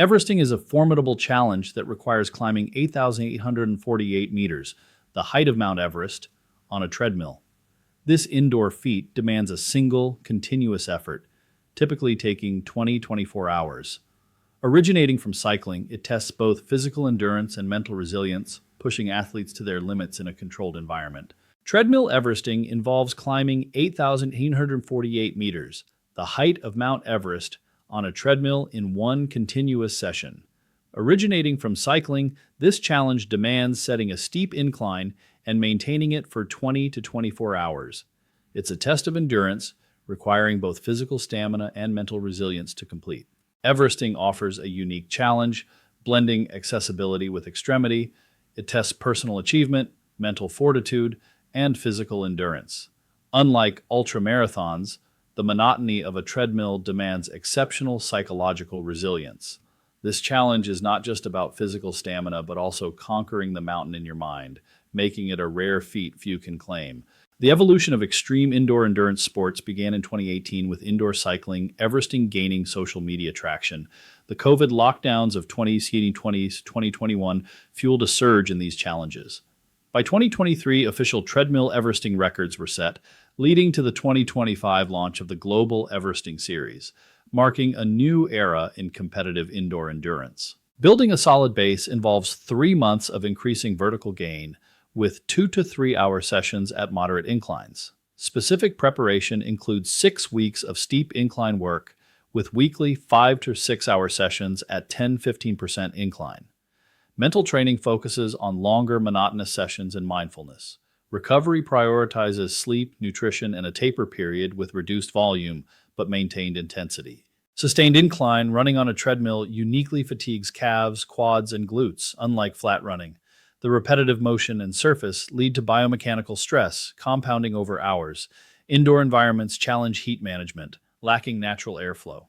Everesting is a formidable challenge that requires climbing 8,848 meters, the height of Mount Everest, on a treadmill. This indoor feat demands a single, continuous effort, typically taking 24 hours. Originating from cycling, it tests both physical endurance and mental resilience, pushing athletes to their limits in a controlled environment. Treadmill Everesting involves climbing 8,848 meters, the height of Mount Everest, on a treadmill in one continuous session. Originating from cycling, this challenge demands setting a steep incline and maintaining it for 20 to 24 hours. It's a test of endurance, requiring both physical stamina and mental resilience to complete. Everesting offers a unique challenge, blending accessibility with extremity. It tests personal achievement, mental fortitude, and physical endurance. Unlike ultramarathons, the monotony of a treadmill demands exceptional psychological resilience. This challenge is not just about physical stamina, but also conquering the mountain in your mind, making it a rare feat few can claim. The evolution of extreme indoor endurance sports began in 2018 with indoor cycling, Everesting gaining social media traction. The COVID lockdowns of 2020-2021 fueled a surge in these challenges. By 2023, official Treadmill Everesting records were set, leading to the 2025 launch of the Global Everesting Series, marking a new era in competitive indoor endurance. Building a solid base involves 3 months of increasing vertical gain, with 2 to 3 hour sessions at moderate inclines. Specific preparation includes 6 weeks of steep incline work, with weekly 5 to 6 hour sessions at 10-15% incline. Mental training focuses on longer, monotonous sessions and mindfulness. Recovery prioritizes sleep, nutrition, and a taper period with reduced volume but maintained intensity. Sustained incline, running on a treadmill, uniquely fatigues calves, quads, and glutes, unlike flat running. The repetitive motion and surface lead to biomechanical stress, compounding over hours. Indoor environments challenge heat management, lacking natural airflow.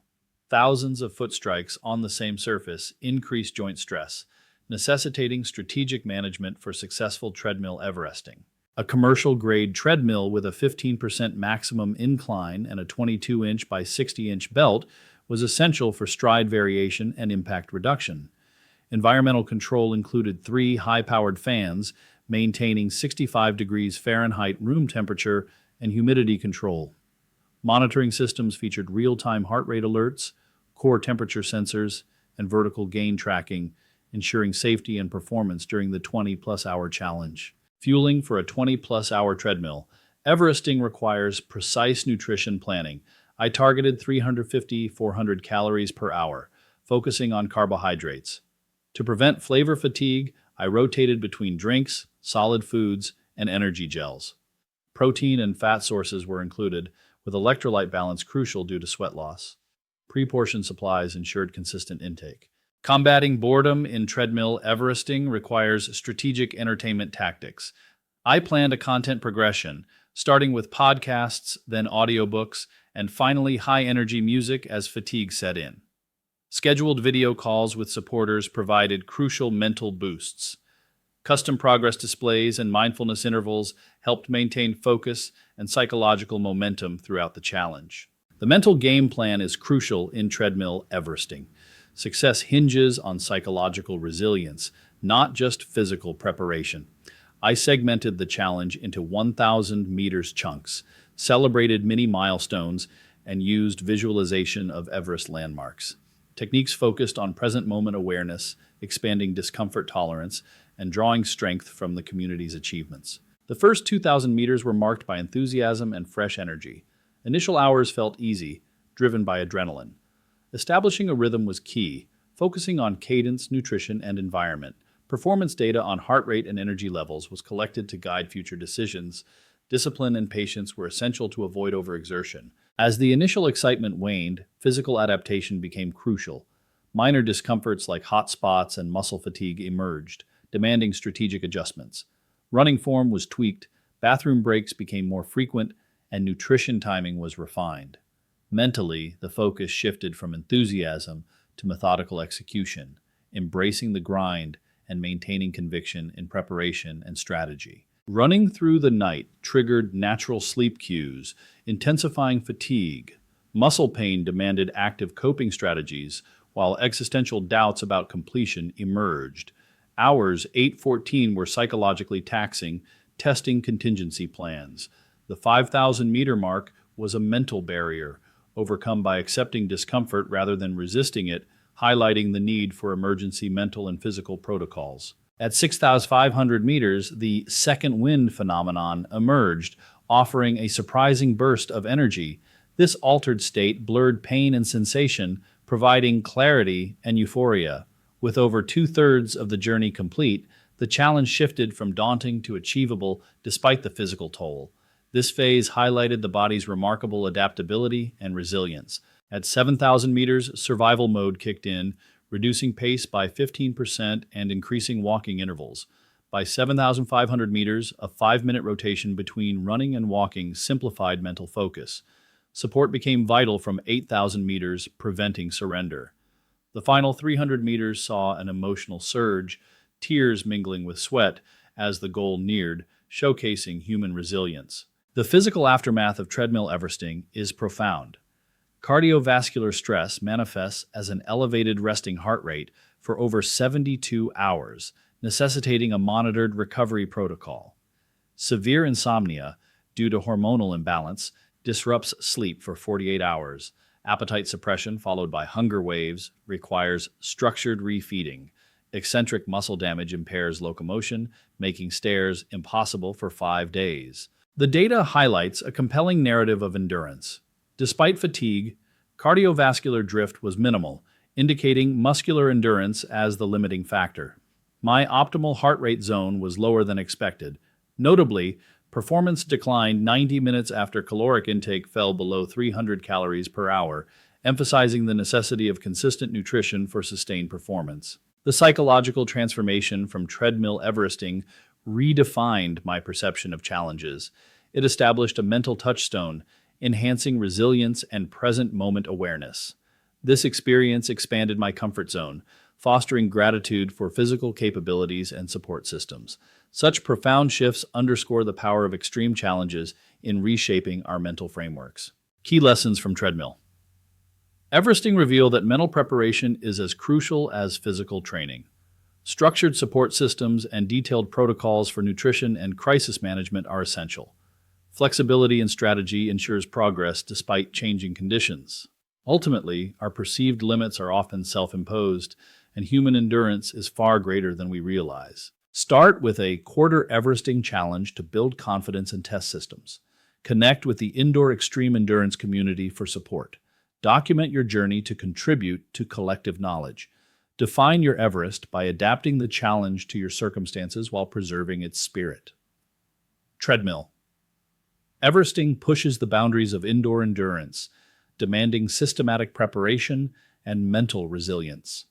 Thousands of foot strikes on the same surface increase joint stress, necessitating strategic management for successful treadmill Everesting. A commercial-grade treadmill with a 15% maximum incline and a 22-inch by 60-inch belt was essential for stride variation and impact reduction. Environmental control included 3 high-powered fans, maintaining 65 degrees Fahrenheit room temperature and humidity control. Monitoring systems featured real-time heart rate alerts, core temperature sensors, and vertical gain tracking, ensuring safety and performance during the 20-plus hour challenge. Fueling for a 20-plus hour treadmill, Everesting requires precise nutrition planning. I targeted 350-400 calories per hour, focusing on carbohydrates. To prevent flavor fatigue, I rotated between drinks, solid foods, and energy gels. Protein and fat sources were included, with electrolyte balance crucial due to sweat loss. Pre-portioned supplies ensured consistent intake. Combating boredom in treadmill Everesting requires strategic entertainment tactics. I planned a content progression, starting with podcasts, then audiobooks, and finally high-energy music as fatigue set in. Scheduled video calls with supporters provided crucial mental boosts. Custom progress displays and mindfulness intervals helped maintain focus and psychological momentum throughout the challenge. The mental game plan is crucial in treadmill Everesting. Success hinges on psychological resilience, not just physical preparation. I segmented the challenge into 1,000 meters chunks, celebrated mini milestones, and used visualization of Everest landmarks. Techniques focused on present moment awareness, expanding discomfort tolerance, and drawing strength from the community's achievements. The first 2,000 meters were marked by enthusiasm and fresh energy. Initial hours felt easy, driven by adrenaline. Establishing a rhythm was key, focusing on cadence, nutrition, and environment. Performance data on heart rate and energy levels was collected to guide future decisions. Discipline and patience were essential to avoid overexertion. As the initial excitement waned, physical adaptation became crucial. Minor discomforts like hot spots and muscle fatigue emerged, demanding strategic adjustments. Running form was tweaked, bathroom breaks became more frequent, and nutrition timing was refined. Mentally, the focus shifted from enthusiasm to methodical execution, embracing the grind and maintaining conviction in preparation and strategy. Running through the night triggered natural sleep cues, intensifying fatigue. Muscle pain demanded active coping strategies, while existential doubts about completion emerged. Hours 8:14 were psychologically taxing, testing contingency plans. The 5,000-meter mark was a mental barrier, overcome by accepting discomfort rather than resisting it, highlighting the need for emergency mental and physical protocols. At 6,500 meters, the second wind phenomenon emerged, offering a surprising burst of energy. This altered state blurred pain and sensation, providing clarity and euphoria. With over two-thirds of the journey complete, the challenge shifted from daunting to achievable despite the physical toll. This phase highlighted the body's remarkable adaptability and resilience. At 7,000 meters, survival mode kicked in, reducing pace by 15% and increasing walking intervals. By 7,500 meters, a 5-minute rotation between running and walking simplified mental focus. Support became vital from 8,000 meters, preventing surrender. The final 300 meters saw an emotional surge, tears mingling with sweat as the goal neared, showcasing human resilience. The physical aftermath of treadmill Everesting is profound. Cardiovascular stress manifests as an elevated resting heart rate for over 72 hours, necessitating a monitored recovery protocol. Severe insomnia, due to hormonal imbalance, disrupts sleep for 48 hours. Appetite suppression, followed by hunger waves, requires structured refeeding. Eccentric muscle damage impairs locomotion, making stairs impossible for 5 days. The data highlights a compelling narrative of endurance. Despite fatigue, cardiovascular drift was minimal, indicating muscular endurance as the limiting factor. My optimal heart rate zone was lower than expected. Notably, performance declined 90 minutes after caloric intake fell below 300 calories per hour, emphasizing the necessity of consistent nutrition for sustained performance. The psychological transformation from treadmill Everesting redefined my perception of challenges. It established a mental touchstone, enhancing resilience and present moment awareness. This experience expanded my comfort zone, fostering gratitude for physical capabilities and support systems. Such profound shifts underscore the power of extreme challenges in reshaping our mental frameworks. Key lessons from treadmill. Everesting revealed that mental preparation is as crucial as physical training. Structured support systems and detailed protocols for nutrition and crisis management are essential. Flexibility and strategy ensures progress despite changing conditions. Ultimately, our perceived limits are often self-imposed, and human endurance is far greater than we realize. Start with a quarter Everesting challenge to build confidence and test systems. Connect with the indoor extreme endurance community for support. Document your journey to contribute to collective knowledge. Define your Everest by adapting the challenge to your circumstances while preserving its spirit. Treadmill. Everesting pushes the boundaries of indoor endurance, demanding systematic preparation and mental resilience.